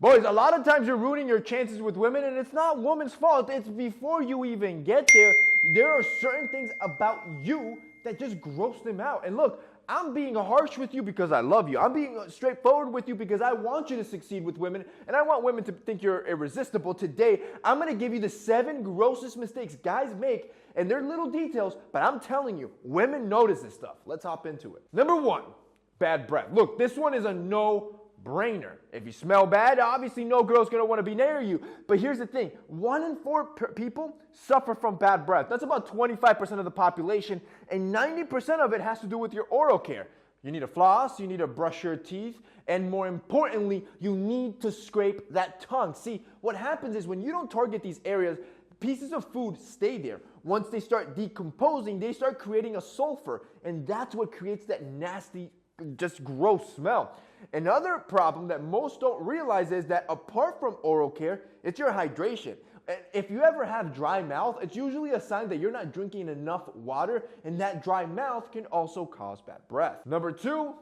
Boys, a lot of times you're ruining your chances with women, and it's not women's fault. It's before you even get there. There are certain things about you that just gross them out. And look, I'm being harsh with you because I love you. I'm being straightforward with you because I want you to succeed with women, and I want women to think you're irresistible. Today, I'm going to give you the 7 grossest mistakes guys make, and they're little details, but I'm telling you, women notice this stuff. Let's hop into it. Number 1, bad breath. Look, this one is a no-brainer. If you smell bad, obviously no girl's going to want to be near you. But here's the thing. 1 in 4 people suffer from bad breath. That's about 25% of the population, and 90% of it has to do with your oral care. You need to floss, you need to brush your teeth, and more importantly, you need to scrape that tongue. See, what happens is when you don't target these areas, pieces of food stay there. Once they start decomposing, they start creating a sulfur, and that's what creates that nasty, just gross smell. Another problem that most don't realize is that apart from oral care, it's your hydration. If you ever have dry mouth, it's usually a sign that you're not drinking enough water, and that dry mouth can also cause bad breath. Number 2,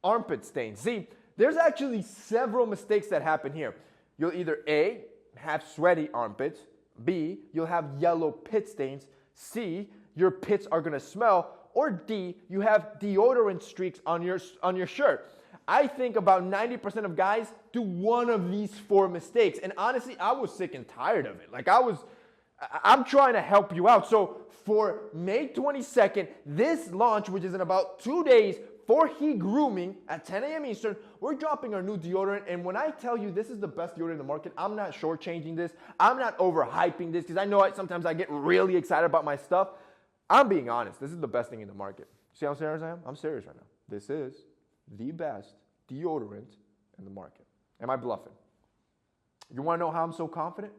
armpit stains. See, there's actually several mistakes that happen here. You'll either A, have sweaty armpits, B, you'll have yellow pit stains, C, your pits are gonna smell, or D, you have deodorant streaks on your shirt. I think about 90% of guys do one of these 4 mistakes. And honestly, I was sick and tired of it. I'm trying to help you out. So for May 22nd, this launch, which is in about 2 days, for Heat Grooming at 10 a.m. Eastern, we're dropping our new deodorant. And when I tell you this is the best deodorant in the market, I'm not shortchanging this. I'm not overhyping this because I know sometimes I get really excited about my stuff. I'm being honest. This is the best thing in the market. See how serious I am? I'm serious right now. This is the best deodorant in the market. Am I bluffing? You want to know how I'm so confident?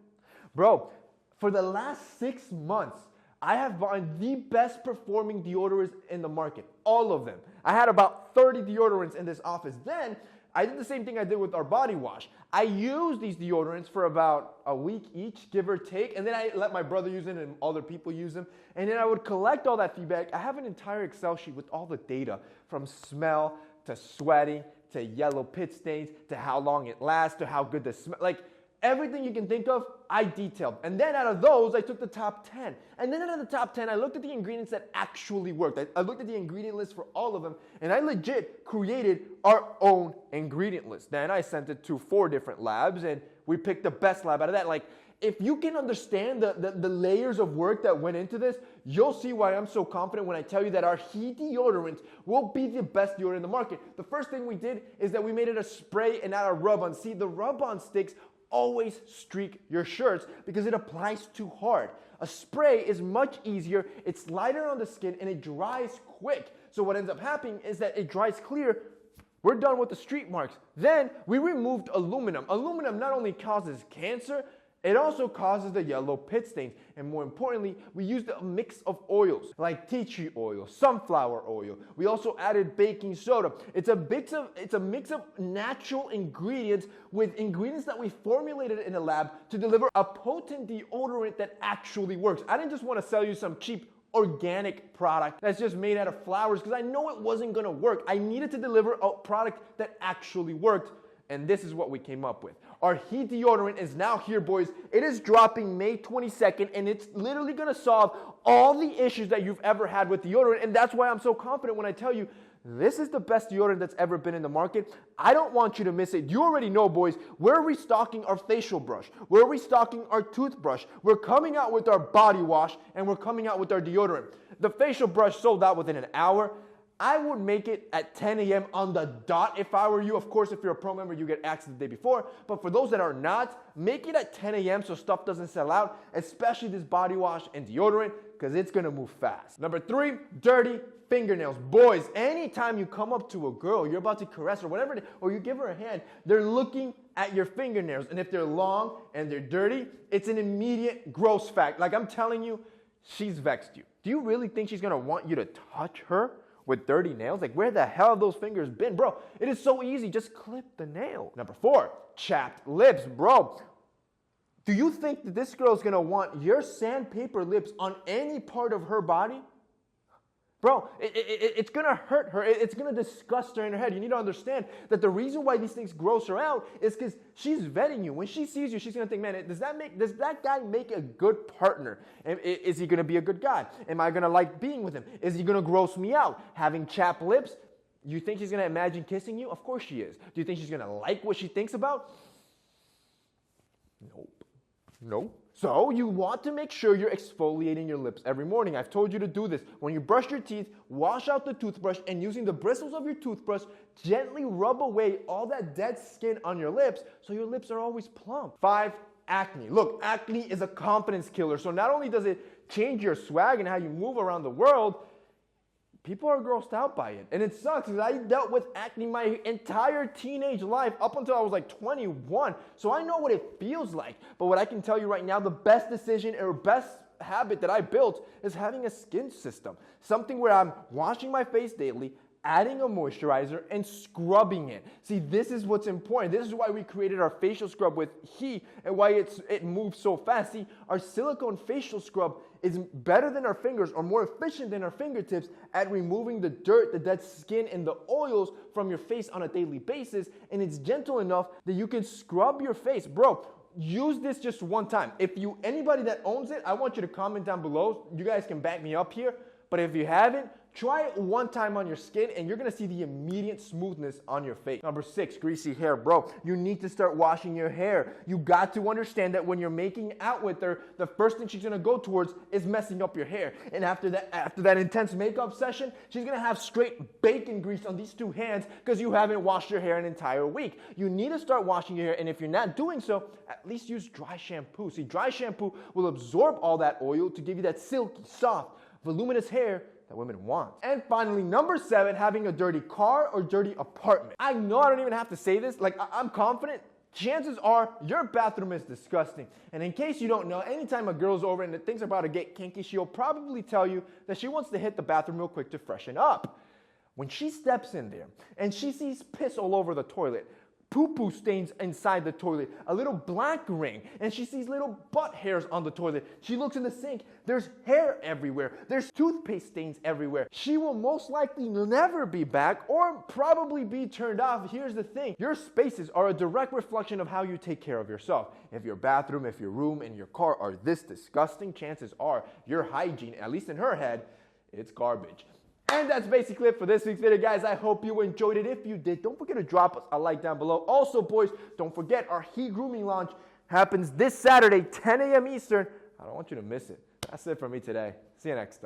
Bro, for the last 6 months, I have bought the best performing deodorants in the market. All of them. I had about 30 deodorants in this office. Then, I did the same thing I did with our body wash. I used these deodorants for about a week each, give or take, and then I let my brother use them and other people use them, and then I would collect all that feedback. I have an entire Excel sheet with all the data from smell to sweating to yellow pit stains to how long it lasts to how good the smell, like everything you can think of, I detailed. And then out of those, I took the top 10. And then out of the top 10, I looked at the ingredients that actually worked. I looked at the ingredient list for all of them, and I legit created our own ingredient list. Then I sent it to 4 different labs, and we picked the best lab out of that. Like, if you can understand the layers of work that went into this, you'll see why I'm so confident when I tell you that our Heat deodorant will be the best deodorant in the market. The first thing we did is that we made it a spray and not a rub-on. See, the rub-on sticks always streak your shirts because it applies too hard. A spray is much easier, it's lighter on the skin, and it dries quick. So what ends up happening is that it dries clear. We're done with the streak marks. Then we removed aluminum. Aluminum not only causes cancer, it also causes the yellow pit stains. And more importantly, we used a mix of oils like tea tree oil, sunflower oil. We also added baking soda. It's a mix of natural ingredients with ingredients that we formulated in a lab to deliver a potent deodorant that actually works. I didn't just want to sell you some cheap organic product that's just made out of flowers because I know it wasn't going to work. I needed to deliver a product that actually worked. And this is what we came up with. Our Heat deodorant is now here, boys. It is dropping May 22nd, and it's literally going to solve all the issues that you've ever had with deodorant. And that's why I'm so confident when I tell you this is the best deodorant that's ever been in the market. I don't want you to miss it. You already know, boys, we're restocking our facial brush. We're restocking our toothbrush. We're coming out with our body wash, and we're coming out with our deodorant. The facial brush sold out within an hour. I would make it at 10 a.m. on the dot if I were you. Of course, if you're a pro member, you get access the day before. But for those that are not, make it at 10 a.m. so stuff doesn't sell out, especially this body wash and deodorant, because it's going to move fast. Number 3, dirty fingernails. Boys, anytime you come up to a girl, you're about to caress her, whatever, or you give her a hand, they're looking at your fingernails. And if they're long and they're dirty, it's an immediate gross fact. Like I'm telling you, she's vexed you. Do you really think she's going to want you to touch her with dirty nails? Like, where the hell have those fingers been? Bro, it is so easy. Just clip the nail. Number 4, chapped lips. Bro, do you think that this girl's going to want your sandpaper lips on any part of her body? Bro, it's going to hurt her. It's going to disgust her in her head. You need to understand that the reason why these things gross her out is because she's vetting you. When she sees you, she's going to think, man, does that guy make a good partner? Is he going to be a good guy? Am I going to like being with him? Is he going to gross me out? Having chapped lips? You think she's going to imagine kissing you? Of course she is. Do you think she's going to like what she thinks about? Nope. So you want to make sure you're exfoliating your lips every morning. I've told you to do this. When you brush your teeth, wash out the toothbrush and using the bristles of your toothbrush, gently rub away all that dead skin on your lips so your lips are always plump. 5, acne. Look, acne is a confidence killer. So not only does it change your swag and how you move around the world, people are grossed out by it. And it sucks because I dealt with acne my entire teenage life up until I was like 21. So I know what it feels like. But what I can tell you right now, the best decision or best habit that I built is having a skin system. Something where I'm washing my face daily, adding a moisturizer, and scrubbing it. See, this is what's important. This is why we created our facial scrub with heat and why it moves so fast. See, our silicone facial scrub is better than our fingers or more efficient than our fingertips at removing the dirt, the dead skin, and the oils from your face on a daily basis. And it's gentle enough that you can scrub your face. Bro, use this just one time. Anybody that owns it, I want you to comment down below. You guys can back me up here. But if you haven't, try it one time on your skin and you're going to see the immediate smoothness on your face. Number 6, greasy hair. Bro, you need to start washing your hair. You got to understand that when you're making out with her, the first thing she's going to go towards is messing up your hair. And after that intense makeup session, she's going to have straight bacon grease on these 2 hands because you haven't washed your hair an entire week. You need to start washing your hair, and if you're not doing so, at least use dry shampoo. See, dry shampoo will absorb all that oil to give you that silky, soft, voluminous hair that women want. And finally, number 7, having a dirty car or dirty apartment. I know I don't even have to say this. Like, I'm confident. Chances are your bathroom is disgusting. And in case you don't know, anytime a girl's over and things are about to get kinky, she'll probably tell you that she wants to hit the bathroom real quick to freshen up. When she steps in there and she sees piss all over the toilet, poo-poo stains inside the toilet, a little black ring, and she sees little butt hairs on the toilet. She looks in the sink. There's hair everywhere. There's toothpaste stains everywhere. She will most likely never be back or probably be turned off. Here's the thing. Your spaces are a direct reflection of how you take care of yourself. If your bathroom, if your room, and your car are this disgusting, chances are your hygiene, at least in her head, it's garbage. And that's basically it for this week's video, guys. I hope you enjoyed it. If you did, don't forget to drop us a like down below. Also, boys, don't forget our heat grooming launch happens this Saturday, 10 a.m. Eastern. I don't want you to miss it. That's it for me today. See you next time.